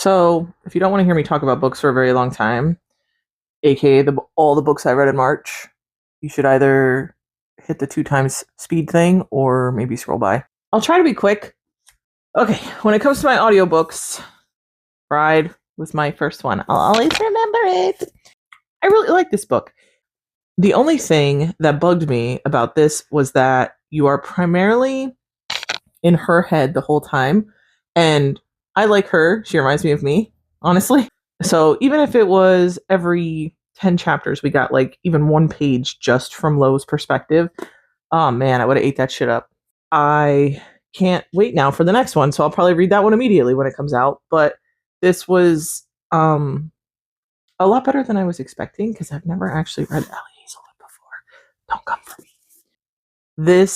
So, if you don't want to hear me talk about books for a very long time, aka all the books I read in March, you should either hit the 2 times speed thing or maybe scroll by. I'll try to be quick. Okay, when it comes to my audiobooks, Bride was my first one. I'll always remember it. I really like this book. The only thing that bugged me about this was that you are primarily in her head the whole time. And I like her. She reminds me of me, honestly. So even if it was every 10 chapters, we got like even one page just from Lo's perspective. Oh man, I would have ate that shit up. I can't wait now for the next one. So I'll probably read that one immediately when it comes out. But this was a lot better than I was expecting because I've never actually read Ali Hazelwood before. Don't come for me.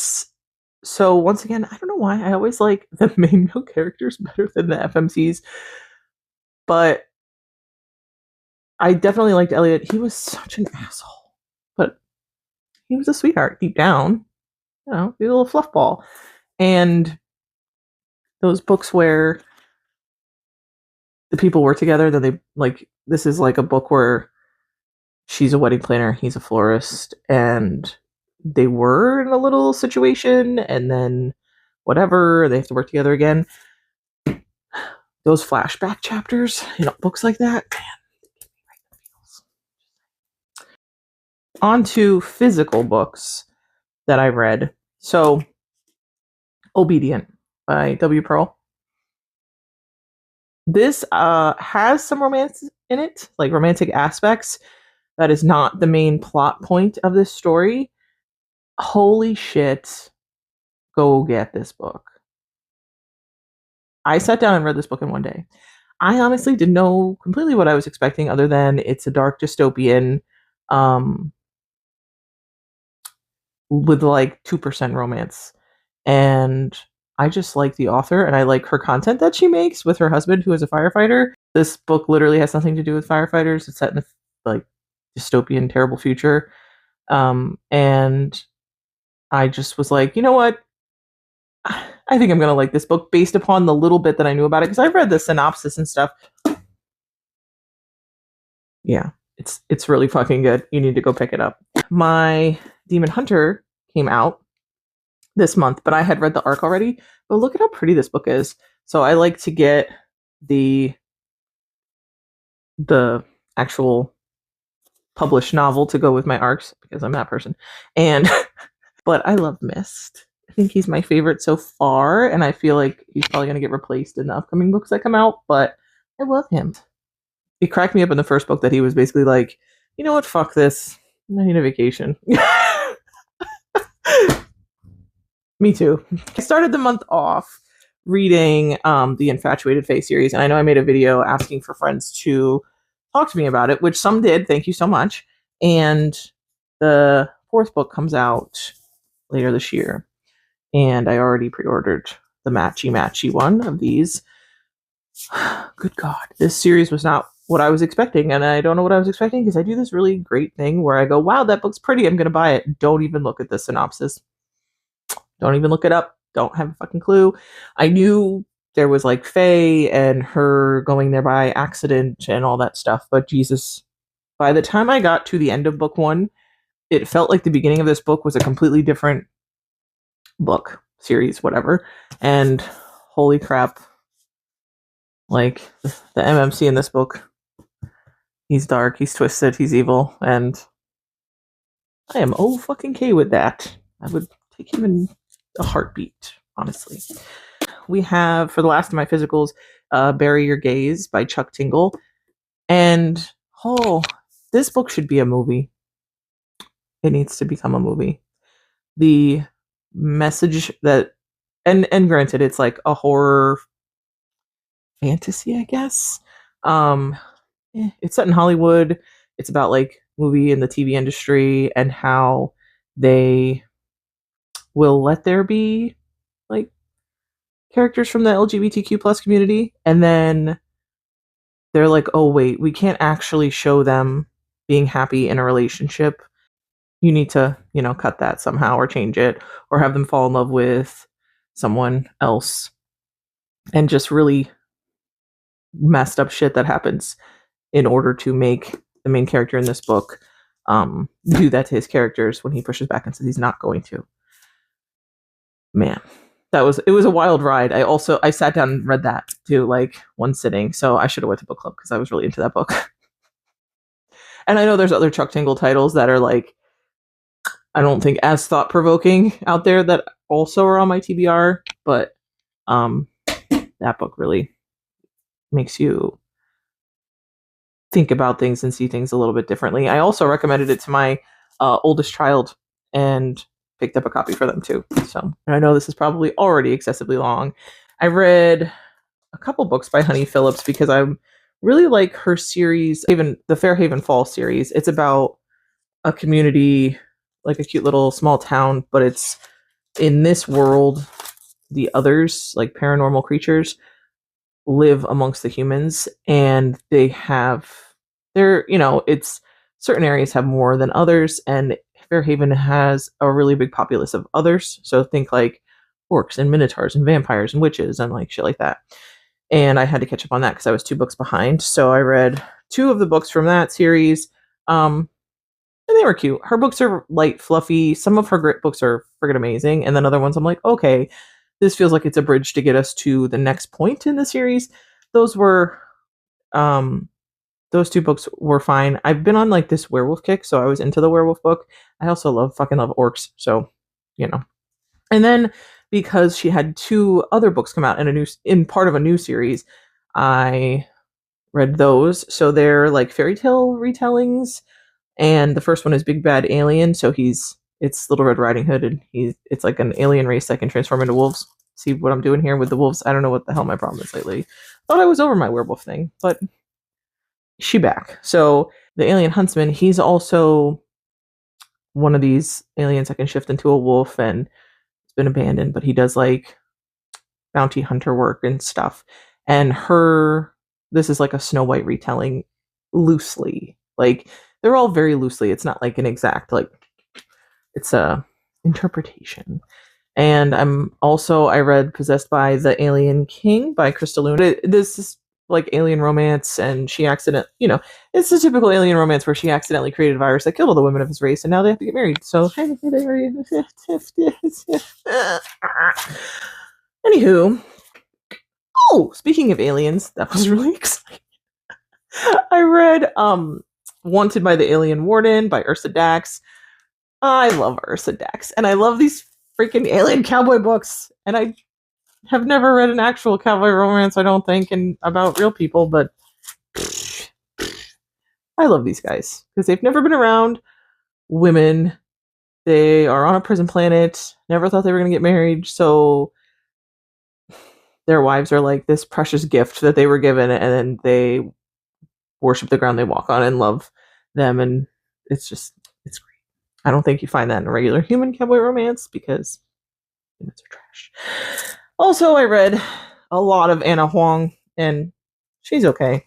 So once again, I don't know why I always like the main male characters better than the FMCs, but I definitely liked Elliot. He was such an asshole, but he was a sweetheart deep down. You know, he's a little fluff ball. And those books where the people were together, then they like this is like a book where she's a wedding planner, he's a florist, and they were in a little situation, and then whatever, they have to work together again. Those flashback chapters, books like that, man. On to physical books that I read. So, Obedient by W. Pearl. This has some romance in it, like romantic aspects. That is not the main plot point of this story. Holy shit. Go get this book. I sat down and read this book in one day. I honestly didn't know completely what I was expecting other than it's a dark dystopian with like 2% romance. And I just like the author and I like her content that she makes with her husband who is a firefighter. This book literally has nothing to do with firefighters. It's set in a like dystopian, terrible future. And I just was like, you know what? I think I'm going to like this book based upon the little bit that I knew about it because I've read the synopsis and stuff. Yeah, it's really fucking good. You need to go pick it up. My Demon Hunter came out this month, but I had read the arc already. But look at how pretty this book is. So I like to get the actual published novel to go with my arcs because I'm that person. And but I love Mist. I think he's my favorite so far, and I feel like he's probably going to get replaced in the upcoming books that come out, but I love him. It cracked me up in the first book that he was basically like, you know what, fuck this. I need a vacation. Me too. I started the month off reading the Infatuated Fae series, and I know I made a video asking for friends to talk to me about it, which some did. Thank you so much. And the 4th book comes out later this year. And I already pre-ordered the matchy one of these. Good God. This series was not what I was expecting, and I don't know what I was expecting because I do this really great thing where I go, wow, that book's pretty, I'm going to buy it. Don't even look at the synopsis. Don't even look it up. Don't have a fucking clue. I knew there was like Faye and her going there by accident and all that stuff, but Jesus, by the time I got to the end of book 1, it felt like the beginning of this book was a completely different book, series, whatever. And holy crap, like the MMC in this book, he's dark, he's twisted, he's evil, and I am fucking K with that. I would take him in a heartbeat, honestly. We have, for the last of my physicals, Bury Your Gaze by Chuck Tingle. And this book should be a movie. It needs to become a movie. The message that, and granted, it's like a horror fantasy, I guess. It's set in Hollywood. It's about like movie and the TV industry and how they will let there be like characters from the LGBTQ plus community, and then they're like, oh wait, we can't actually show them being happy in a relationship. You need to, cut that somehow or change it or have them fall in love with someone else and just really messed up shit that happens in order to make the main character in this book do that to his characters when he pushes back and says he's not going to. Man, it was a wild ride. I sat down and read that too, like one sitting. So I should have went to book club because I was really into that book. And I know there's other Chuck Tingle titles that are like, I don't think as thought provoking out there that also are on my TBR, but that book really makes you think about things and see things a little bit differently. I also recommended it to my oldest child and picked up a copy for them too. So, and I know this is probably already excessively long. I read a couple books by Honey Phillips because I really like her series, even the Fairhaven Falls series. It's about a community, like a cute little small town, but it's in this world, the others, like paranormal creatures, live amongst the humans, and it's certain areas have more than others, and Fairhaven has a really big populace of others. So think like orcs and minotaurs and vampires and witches and like shit like that. And I had to catch up on that because I was 2 books behind. So I read 2 of the books from that series. And they were cute. Her books are light, fluffy. Some of her great books are friggin' amazing. And then other ones I'm like, okay, this feels like it's a bridge to get us to the next point in the series. Those 2 books were fine. I've been on like this werewolf kick, so I was into the werewolf book. I also fucking love orcs, so And then because she had 2 other books come out in part of a new series, I read those. So they're like fairy tale retellings, and the first one is Big Bad Alien. So it's Little Red Riding Hood, and it's like an alien race that can transform into wolves. See what I'm doing here with the wolves? I don't know what the hell my problem is lately. Thought I was over my werewolf thing, but she back. So the alien huntsman, he's also one of these aliens that can shift into a wolf, and it's been abandoned, but he does like bounty hunter work and stuff. And this is like a Snow White retelling loosely. Like they're all very loosely. It's not like an exact, like it's a interpretation. And I read Possessed by the Alien King by Krista. This is like alien romance, and it's a typical alien romance where she accidentally created a virus that killed all the women of his race, and now they have to get married. So, anywho, speaking of aliens, that was really exciting. I read Wanted by the Alien Warden by Ursa Dax. I love Ursa Dax, and I love these freaking alien cowboy books, and I have never read an actual cowboy romance, I don't think, and about real people, but I love these guys because they've never been around women. They are on a prison planet, never thought they were going to get married, so their wives are like this precious gift that they were given, and then they worship the ground they walk on and love them, and it's great. I don't think you find that in a regular human cowboy romance because humans are trash. Also, I read a lot of Anna Huang, and she's okay.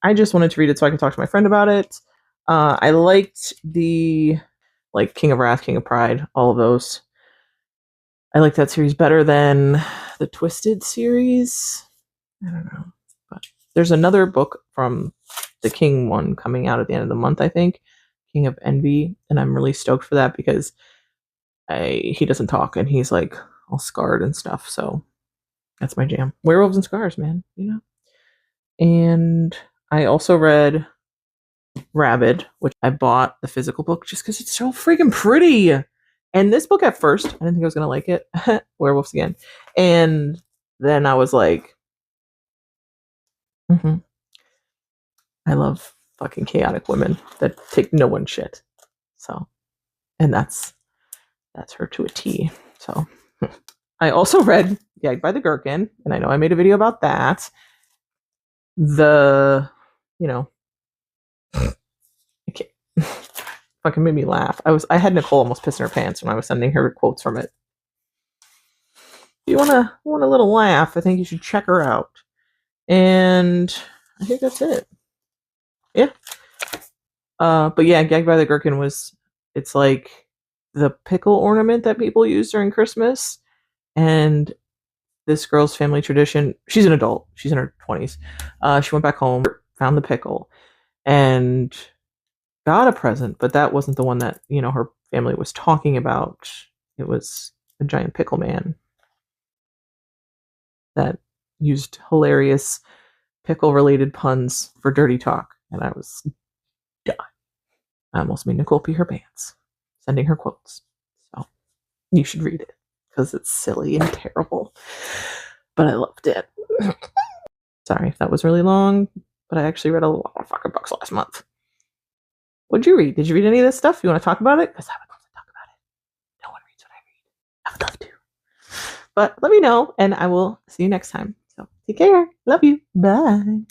I just wanted to read it so I could talk to my friend about it. I liked the King of Wrath, King of Pride, all of those. I like that series better than the Twisted series. I don't know. But there's another book from the King one coming out at the end of the month, I think. King of Envy. And I'm really stoked for that because he doesn't talk and he's like all scarred and stuff. So that's my jam. Werewolves and Scars, man. And I also read Rabid, which I bought the physical book just because it's so freaking pretty. And this book at first, I didn't think I was going to like it. Werewolves again. And then I was like, I love fucking chaotic women that take no one shit. So, and that's her to a T. So, I also read Gagged by the Gherkin, and I know I made a video about that. Fucking made me laugh. I had Nicole almost piss in her pants when I was sending her quotes from it. If you want a little laugh, I think you should check her out. And I think that's it. Yeah. But yeah, Gagged by the Gherkin it's like the pickle ornament that people use during Christmas. And this girl's family tradition. She's an adult. She's in her 20s. She went back home, found the pickle, and got a present, but that wasn't the one that, her family was talking about. It was a giant pickle man that used hilarious pickle-related puns for dirty talk, and I was done. I almost made Nicole pee her pants, sending her quotes. So you should read it, because it's silly and terrible. But I loved it. Sorry if that was really long, but I actually read a lot of fucking books last month. What'd you read? Did you read any of this stuff? You want to talk about it? Because I would love to talk about it. No one reads what I read. I would love to. But let me know, and I will see you next time. So take care. Love you. Bye.